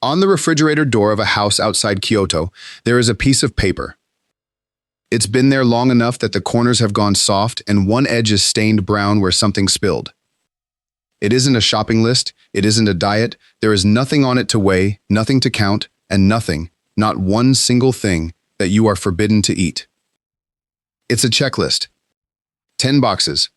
On the refrigerator door of a house outside Kyoto, there is a piece of paper. It's been there long enough that the corners have gone soft and one edge is stained brown where something spilled. It isn't a shopping list, it isn't a diet, there is nothing on it to weigh, nothing to count, and nothing, not one single thing, that you are forbidden to eat. It's a checklist. 10 boxes.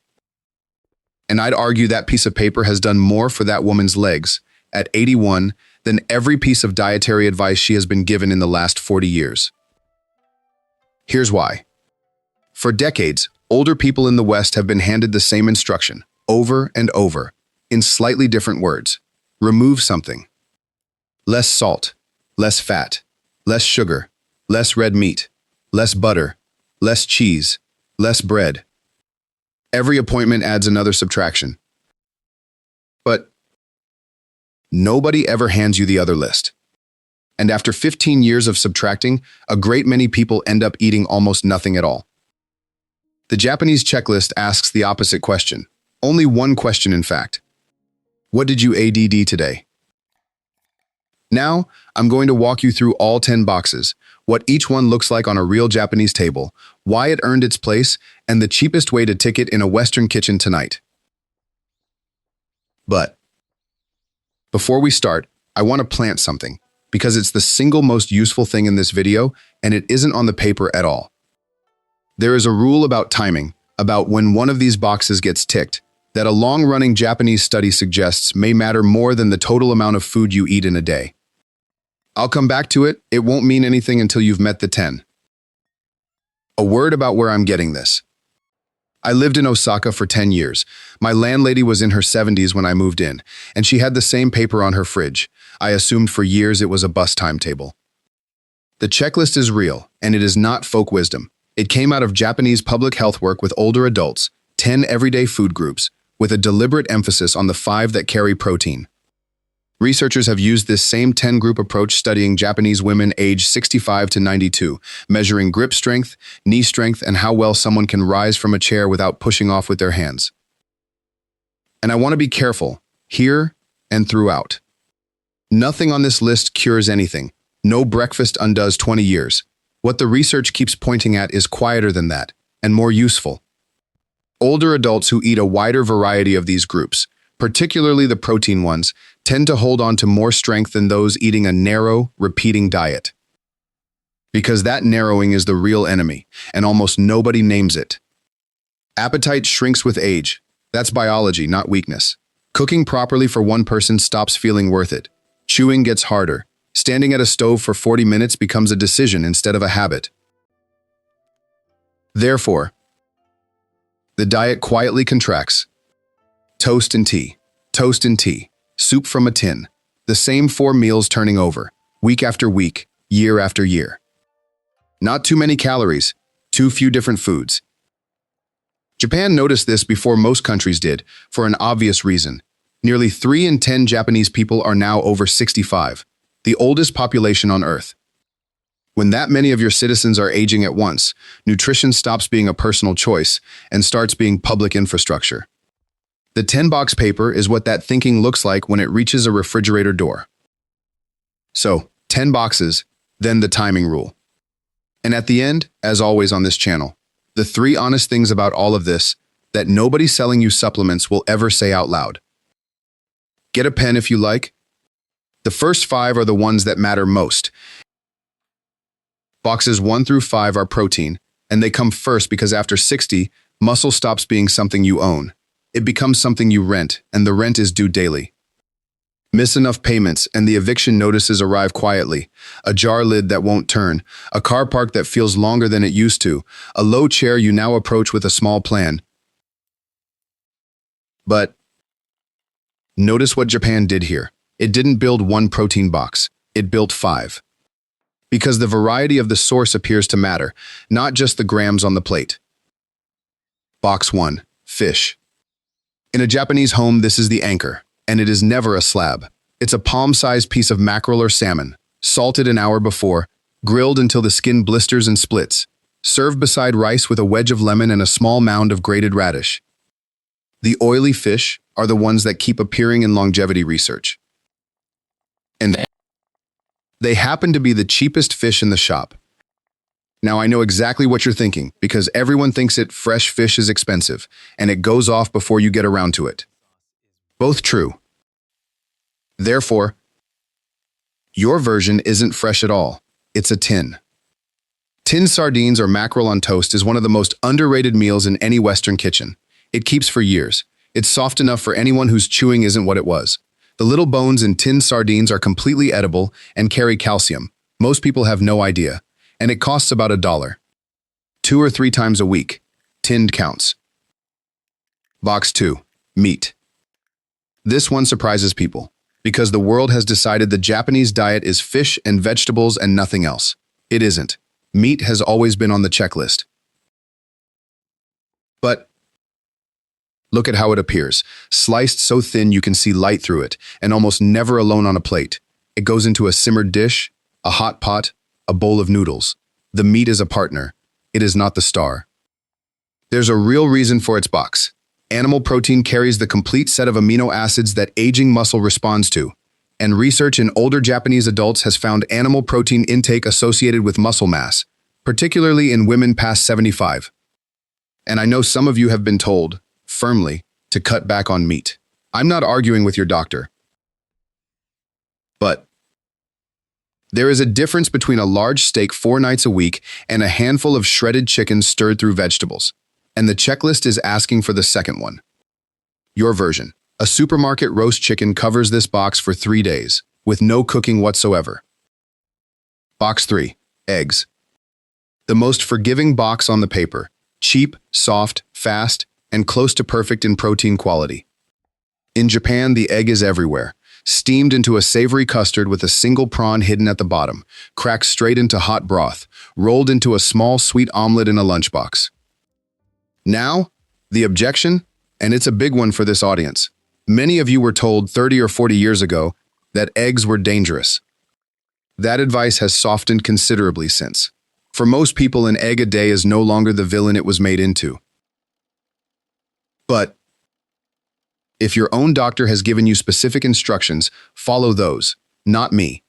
And I'd argue that piece of paper has done more for that woman's legs, at 81, than every piece of dietary advice she has been given in the last 40 years. Here's why. For decades, older people in the West have been handed the same instruction, over and over, in slightly different words. Remove something. Less salt, less fat, less sugar, less red meat, less butter, less cheese, less bread. Every appointment adds another subtraction. But nobody ever hands you the other list. And after 15 years of subtracting, a great many people end up eating almost nothing at all. The Japanese checklist asks the opposite question. Only one question, in fact. What did you ADD today? Now, I'm going to walk you through all 10 boxes, what each one looks like on a real Japanese table, why it earned its place, and the cheapest way to tick it in a Western kitchen tonight. But before we start, I want to plant something, because it's the single most useful thing in this video, and it isn't on the paper at all. There is a rule about timing, about when one of these boxes gets ticked, that a long-running Japanese study suggests may matter more than the total amount of food you eat in a day. I'll come back to it, it won't mean anything until you've met the 10. A word about where I'm getting this. I lived in Osaka for 10 years. My landlady was in her 70s when I moved in, and she had the same paper on her fridge. I assumed for years it was a bus timetable. The checklist is real, and it is not folk wisdom. It came out of Japanese public health work with older adults, 10 everyday food groups, with a deliberate emphasis on the 5 that carry protein. Researchers have used this same 10-group approach studying Japanese women aged 65 to 92, measuring grip strength, knee strength, and how well someone can rise from a chair without pushing off with their hands. And I want to be careful, here and throughout. Nothing on this list cures anything. No breakfast undoes 20 years. What the research keeps pointing at is quieter than that, and more useful. Older adults who eat a wider variety of these groups, particularly the protein ones, tend to hold on to more strength than those eating a narrow, repeating diet. Because that narrowing is the real enemy, and almost nobody names it. Appetite shrinks with age. That's biology, not weakness. Cooking properly for one person stops feeling worth it. Chewing gets harder. Standing at a stove for 40 minutes becomes a decision instead of a habit. Therefore, the diet quietly contracts. Toast and tea, soup from a tin, the same 4 meals turning over, week after week, year after year. Not too many calories, too few different foods. Japan noticed this before most countries did, for an obvious reason. Nearly 3 in 10 Japanese people are now over 65, the oldest population on Earth. When that many of your citizens are aging at once, nutrition stops being a personal choice and starts being public infrastructure. The 10-box paper is what that thinking looks like when it reaches a refrigerator door. So, 10 boxes, then the timing rule. And at the end, as always on this channel, the 3 honest things about all of this that nobody selling you supplements will ever say out loud. Get a pen if you like. The first 5 are the ones that matter most. Boxes 1 through 5 are protein, and they come first because after 60, muscle stops being something you own. It becomes something you rent, and the rent is due daily. Miss enough payments, and the eviction notices arrive quietly. A jar lid that won't turn, a car park that feels longer than it used to, a low chair you now approach with a small plan. But notice what Japan did here. It didn't build 1 protein box, it built 5. Because the variety of the source appears to matter, not just the grams on the plate. Box 1. Fish. In a Japanese home, this is the anchor, and it is never a slab. It's a palm-sized piece of mackerel or salmon, salted an hour before, grilled until the skin blisters and splits, served beside rice with a wedge of lemon and a small mound of grated radish. The oily fish are the ones that keep appearing in longevity research. And They happen to be the cheapest fish in the shop. Now I know exactly what you're thinking, because everyone thinks fresh fish is expensive, and it goes off before you get around to it. Both true. Therefore, your version isn't fresh at all. It's a tin. Tin sardines or mackerel on toast is one of the most underrated meals in any Western kitchen. It keeps for years. It's soft enough for anyone whose chewing isn't what it was. The little bones in tin sardines are completely edible and carry calcium. Most people have no idea. And it costs about $1. 2 or 3 times a week. Tinned counts. Box 2. Meat. This one surprises people, because the world has decided the Japanese diet is fish and vegetables and nothing else. It isn't. Meat has always been on the checklist. But look at how it appears, sliced so thin you can see light through it, and almost never alone on a plate. It goes into a simmered dish, a hot pot, a bowl of noodles. The meat is a partner. It is not the star. There's a real reason for its box. Animal protein carries the complete set of amino acids that aging muscle responds to, and research in older Japanese adults has found animal protein intake associated with muscle mass, particularly in women past 75. And I know some of you have been told, firmly, to cut back on meat. I'm not arguing with your doctor. But there is a difference between a large steak 4 nights a week and a handful of shredded chicken stirred through vegetables. And the checklist is asking for the second one. Your version. A supermarket roast chicken covers this box for 3 days, with no cooking whatsoever. Box 3. Eggs. The most forgiving box on the paper. Cheap, soft, fast, and close to perfect in protein quality. In Japan, the egg is everywhere. Steamed into a savory custard with a single prawn hidden at the bottom, cracked straight into hot broth, rolled into a small sweet omelet in a lunchbox. Now, the objection, and it's a big one for this audience. Many of you were told 30 or 40 years ago that eggs were dangerous. That advice has softened considerably since. For most people, an egg a day is no longer the villain it was made into. But if your own doctor has given you specific instructions, follow those, not me.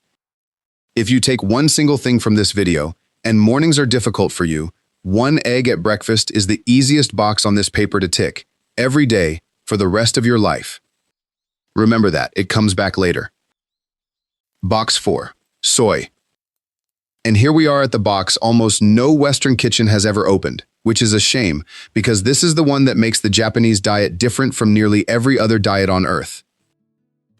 If you take one single thing from this video, and mornings are difficult for you, 1 egg at breakfast is the easiest box on this paper to tick, every day, for the rest of your life. Remember that, it comes back later. Box 4. Soy. And here we are at the box almost no Western kitchen has ever opened, which is a shame, because this is the one that makes the Japanese diet different from nearly every other diet on earth.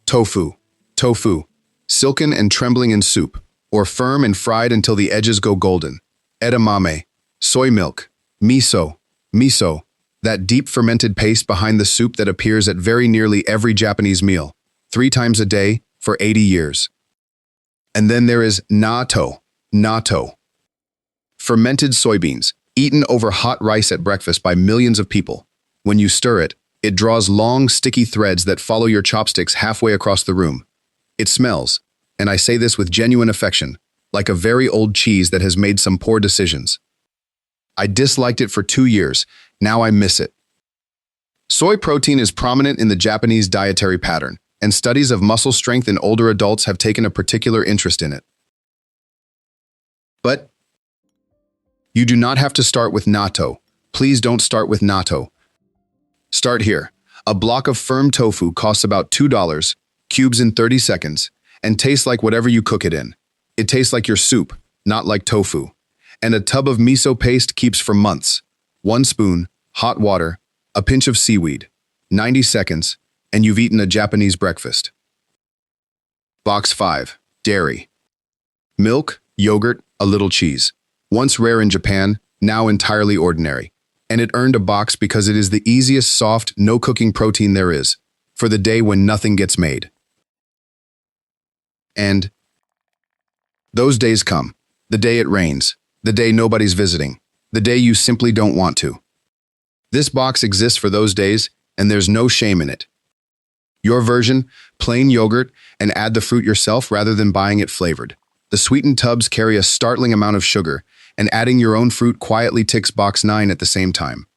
Tofu. Tofu. Silken and trembling in soup, or firm and fried until the edges go golden. Edamame. Soy milk. Miso. Miso. That deep fermented paste behind the soup that appears at very nearly every Japanese meal, 3 times a day, for 80 years. And then there is natto. Natto. Fermented soybeans, eaten over hot rice at breakfast by millions of people. When you stir it, it draws long, sticky threads that follow your chopsticks halfway across the room. It smells, and I say this with genuine affection, like a very old cheese that has made some poor decisions. I disliked it for 2 years. Now I miss it. Soy protein is prominent in the Japanese dietary pattern, and studies of muscle strength in older adults have taken a particular interest in it. But you do not have to start with natto. Please don't start with natto. Start here. A block of firm tofu costs about $2, cubes in 30 seconds, and tastes like whatever you cook it in. It tastes like your soup, not like tofu. And a tub of miso paste keeps for months. 1 spoon, hot water, a pinch of seaweed, 90 seconds, and you've eaten a Japanese breakfast. Box 5. Dairy. Milk, yogurt, a little cheese. Once rare in Japan, now entirely ordinary. And it earned a box because it is the easiest soft, no-cooking protein there is, for the day when nothing gets made. And those days come. The day it rains. The day nobody's visiting. The day you simply don't want to. This box exists for those days, and there's no shame in it. Your version, plain yogurt, and add the fruit yourself rather than buying it flavored. The sweetened tubs carry a startling amount of sugar, and adding your own fruit quietly ticks box 9 at the same time.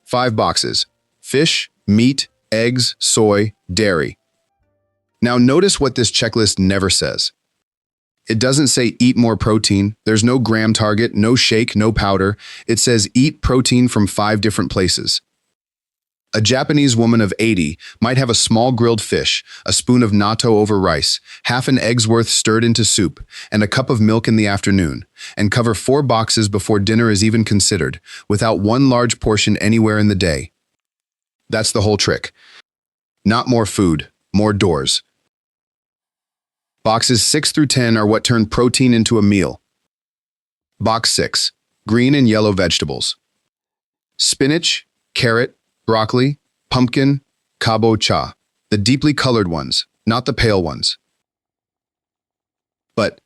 5 boxes. Fish, meat, eggs, soy, dairy. Now notice what this checklist never says. It doesn't say eat more protein. There's no gram target, no shake, no powder. It says eat protein from 5 different places. A Japanese woman of 80 might have a small grilled fish, a spoon of natto over rice, half an egg's worth stirred into soup, and a cup of milk in the afternoon, and cover 4 boxes before dinner is even considered, without one large portion anywhere in the day. That's the whole trick. Not more food, more doors. Boxes 6 through 10 are what turn protein into a meal. Box 6, green and yellow vegetables. Spinach, carrot, broccoli, pumpkin, kabocha, the deeply colored ones, not the pale ones. But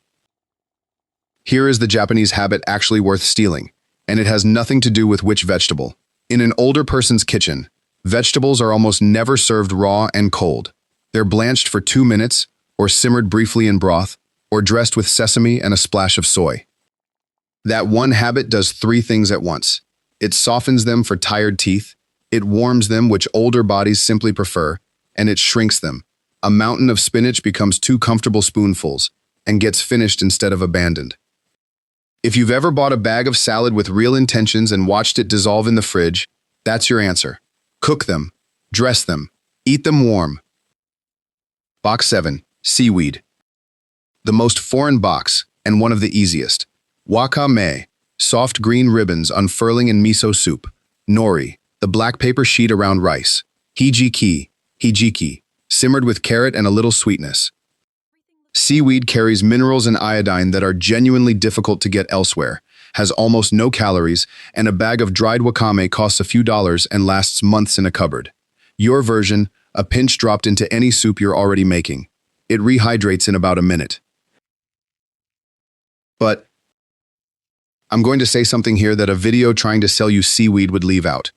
here is the Japanese habit actually worth stealing, and it has nothing to do with which vegetable. In an older person's kitchen, vegetables are almost never served raw and cold. They're blanched for 2 minutes, or simmered briefly in broth, or dressed with sesame and a splash of soy. That one habit does 3 things at once. It softens them for tired teeth, it warms them, which older bodies simply prefer, and it shrinks them. A mountain of spinach becomes 2 comfortable spoonfuls, and gets finished instead of abandoned. If you've ever bought a bag of salad with real intentions and watched it dissolve in the fridge, that's your answer. Cook them, dress them, eat them warm. Box 7, seaweed. The most foreign box, and one of the easiest. Wakame, soft green ribbons unfurling in miso soup. Nori, the black paper sheet around rice. Hijiki, simmered with carrot and a little sweetness. Seaweed carries minerals and iodine that are genuinely difficult to get elsewhere, has almost no calories, and a bag of dried wakame costs a few dollars and lasts months in a cupboard. Your version, a pinch dropped into any soup you're already making. It rehydrates in about a minute. But I'm going to say something here that a video trying to sell you seaweed would leave out.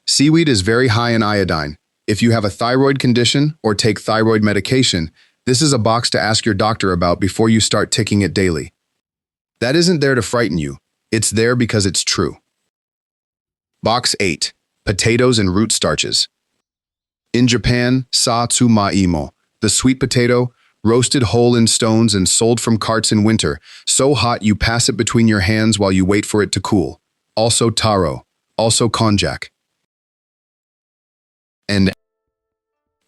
Seaweed is very high in iodine. If you have a thyroid condition or take thyroid medication, this is a box to ask your doctor about before you start taking it daily. That isn't there to frighten you. It's there because it's true. Box 8, potatoes and root starches. In Japan, satsumaimo, the sweet potato, roasted whole in stones and sold from carts in winter, so hot you pass it between your hands while you wait for it to cool. Also taro, also konjac. And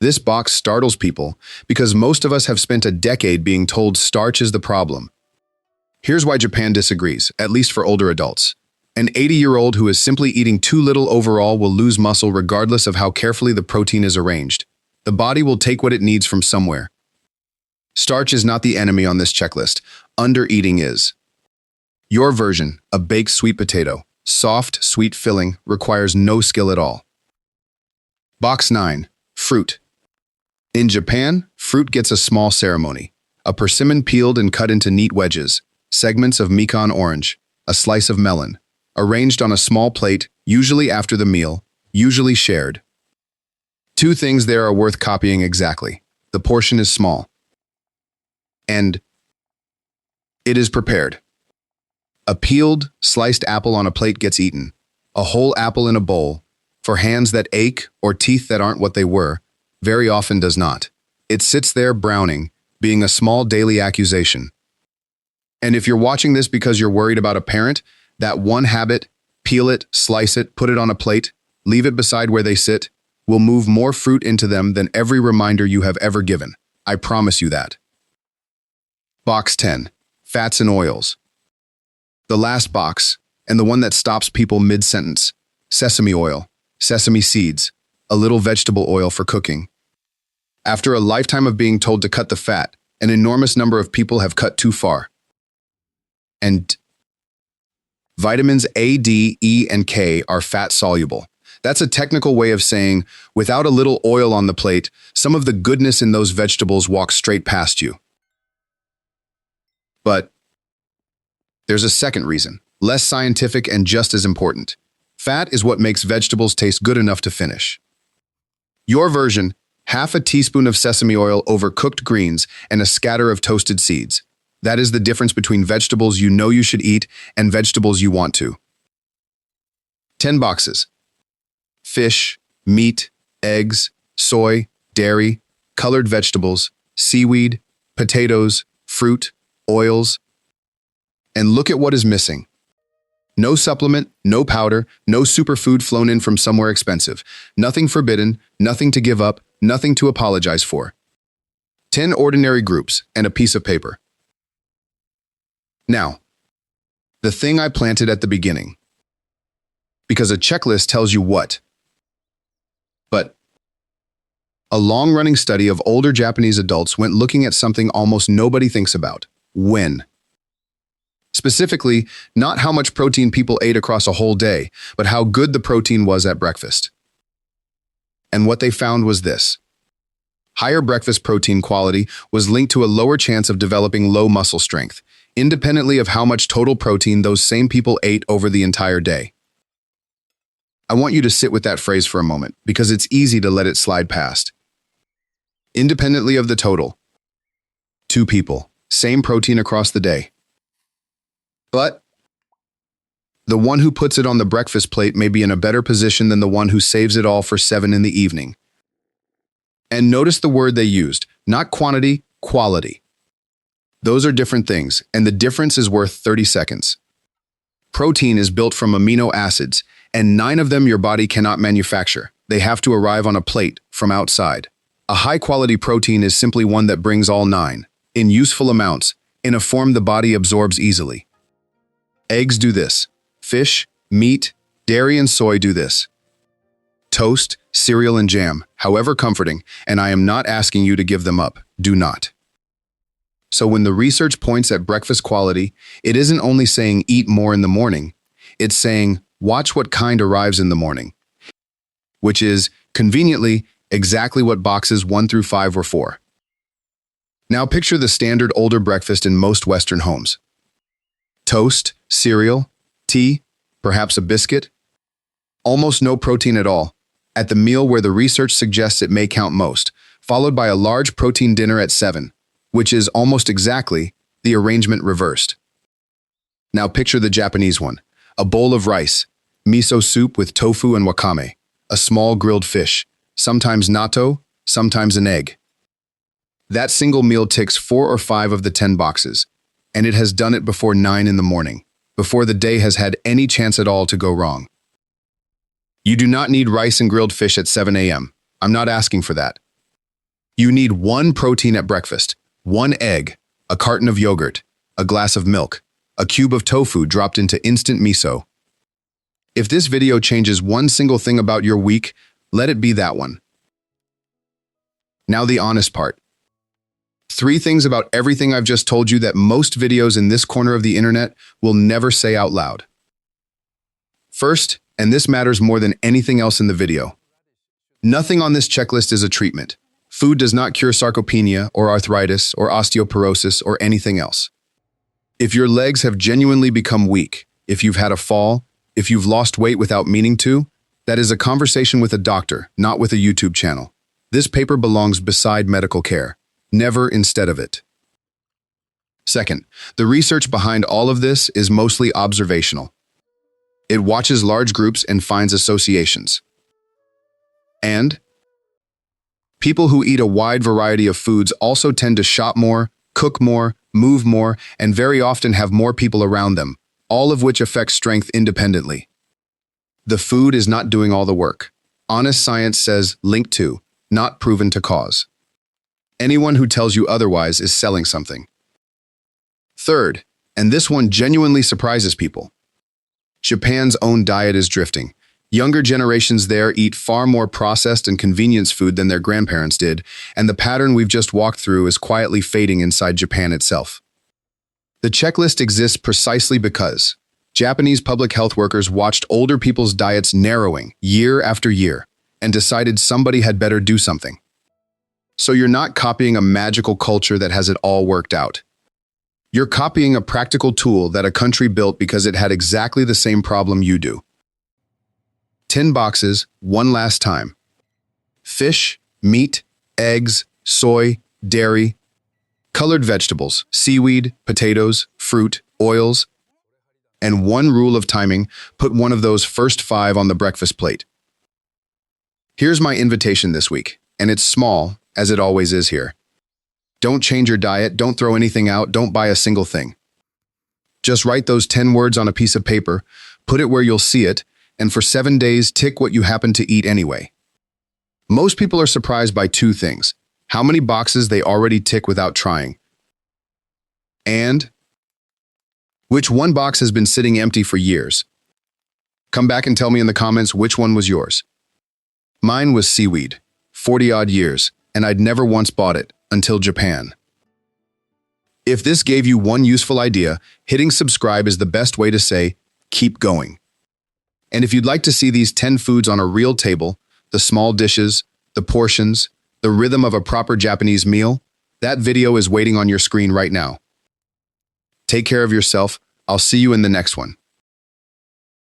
this box startles people because most of us have spent a decade being told starch is the problem. Here's why Japan disagrees, at least for older adults. An 80-year-old who is simply eating too little overall will lose muscle regardless of how carefully the protein is arranged. The body will take what it needs from somewhere. Starch is not the enemy on this checklist. Undereating is. Your version, a baked sweet potato, soft, sweet filling, requires no skill at all. Box 9, fruit. In Japan, fruit gets a small ceremony. A persimmon peeled and cut into neat wedges, segments of mikan orange, a slice of melon, arranged on a small plate, usually after the meal, usually shared. 2 things there are worth copying exactly. The portion is small. And it is prepared. A peeled, sliced apple on a plate gets eaten. A whole apple in a bowl, for hands that ache or teeth that aren't what they were, very often does not. It sits there browning, being a small daily accusation. And if you're watching this because you're worried about a parent, that one habit, peel it, slice it, put it on a plate, leave it beside where they sit, will move more fruit into them than every reminder you have ever given. I promise you that. Box 10, fats and oils. The last box, and the one that stops people mid-sentence, sesame oil, sesame seeds, a little vegetable oil for cooking. After a lifetime of being told to cut the fat, an enormous number of people have cut too far. And vitamins A, D, E, and K are fat-soluble. That's a technical way of saying, without a little oil on the plate, some of the goodness in those vegetables walks straight past you. But there's a second reason, less scientific and just as important. Fat is what makes vegetables taste good enough to finish. Your version, half a teaspoon of sesame oil over cooked greens and a scatter of toasted seeds. That is the difference between vegetables you know you should eat and vegetables you want to. 10 boxes. Fish, meat, eggs, soy, dairy, colored vegetables, seaweed, potatoes, fruit, oils, and look at what is missing. No supplement, no powder, no superfood flown in from somewhere expensive. Nothing forbidden, nothing to give up, nothing to apologize for. 10 ordinary groups and a piece of paper. Now, the thing I planted at the beginning. Because a checklist tells you what. But a long-running study of older Japanese adults went looking at something almost nobody thinks about: when. Specifically, not how much protein people ate across a whole day, but how good the protein was at breakfast. And what they found was this. Higher breakfast protein quality was linked to a lower chance of developing low muscle strength, independently of how much total protein those same people ate over the entire day. I want you to sit with that phrase for a moment, because it's easy to let it slide past. Independently of the total. 2 people, same protein across the day. But the one who puts it on the breakfast plate may be in a better position than the one who saves it all for 7 in the evening. And notice the word they used, not quantity, quality. Those are different things, and the difference is worth 30 seconds. Protein is built from amino acids, and 9 of them your body cannot manufacture. They have to arrive on a plate from outside. A high-quality protein is simply one that brings all 9, in useful amounts, in a form the body absorbs easily. Eggs do this. Fish, meat, dairy, and soy do this. Toast, cereal, and jam, however comforting, and I am not asking you to give them up, do not. So when the research points at breakfast quality, it isn't only saying eat more in the morning, it's saying watch what kind arrives in the morning, which is, conveniently, exactly what boxes 1 through 5 were for. Now picture the standard older breakfast in most Western homes. Toast, cereal, tea, perhaps a biscuit. Almost no protein at all, at the meal where the research suggests it may count most, followed by a large protein dinner at 7, which is almost exactly the arrangement reversed. Now picture the Japanese one, a bowl of rice, miso soup with tofu and wakame, a small grilled fish, sometimes natto, sometimes an egg. That single meal ticks 4 or 5 of the 10 boxes, and it has done it before 9 in the morning, before the day has had any chance at all to go wrong. You do not need rice and grilled fish at 7 a.m. I'm not asking for that. You need 1 protein at breakfast, 1 egg, a carton of yogurt, a glass of milk, a cube of tofu dropped into instant miso. If this video changes one single thing about your week, let it be that one. Now the honest part. 3 things about everything I've just told you that most videos in this corner of the internet will never say out loud. First, and this matters more than anything else in the video, nothing on this checklist is a treatment. Food does not cure sarcopenia or arthritis or osteoporosis or anything else. If your legs have genuinely become weak, if you've had a fall, if you've lost weight without meaning to, that is a conversation with a doctor, not with a YouTube channel. This paper belongs beside medical care, never instead of it. Second, the research behind all of this is mostly observational. It watches large groups and finds associations. And people who eat a wide variety of foods also tend to shop more, cook more, move more, and very often have more people around them, all of which affect strength independently. The food is not doing all the work. Honest science says linked to, not proven to cause. Anyone who tells you otherwise is selling something. Third, and this one genuinely surprises people, Japan's own diet is drifting. Younger generations there eat far more processed and convenience food than their grandparents did, and the pattern we've just walked through is quietly fading inside Japan itself. The checklist exists precisely because Japanese public health workers watched older people's diets narrowing year after year and decided somebody had better do something. So you're not copying a magical culture that has it all worked out. You're copying a practical tool that a country built because it had exactly the same problem you do. 10 boxes, one last time. Fish, meat, eggs, soy, dairy, colored vegetables, seaweed, potatoes, fruit, oils, and 1 rule of timing, put one of those first 5 on the breakfast plate. Here's my invitation this week, and it's small, as it always is here. Don't change your diet, don't throw anything out, don't buy a single thing. Just write those 10 words on a piece of paper, put it where you'll see it, and for 7 days, tick what you happen to eat anyway. Most people are surprised by two things: how many boxes they already tick without trying, and which one box has been sitting empty for years. Come back and tell me in the comments which one was yours. Mine was seaweed, 40-odd years, and I'd never once bought it until Japan. If this gave you one useful idea, hitting subscribe is the best way to say, keep going. And if you'd like to see these 10 foods on a real table, the small dishes, the portions, the rhythm of a proper Japanese meal, that video is waiting on your screen right now. Take care of yourself. I'll see you in the next one.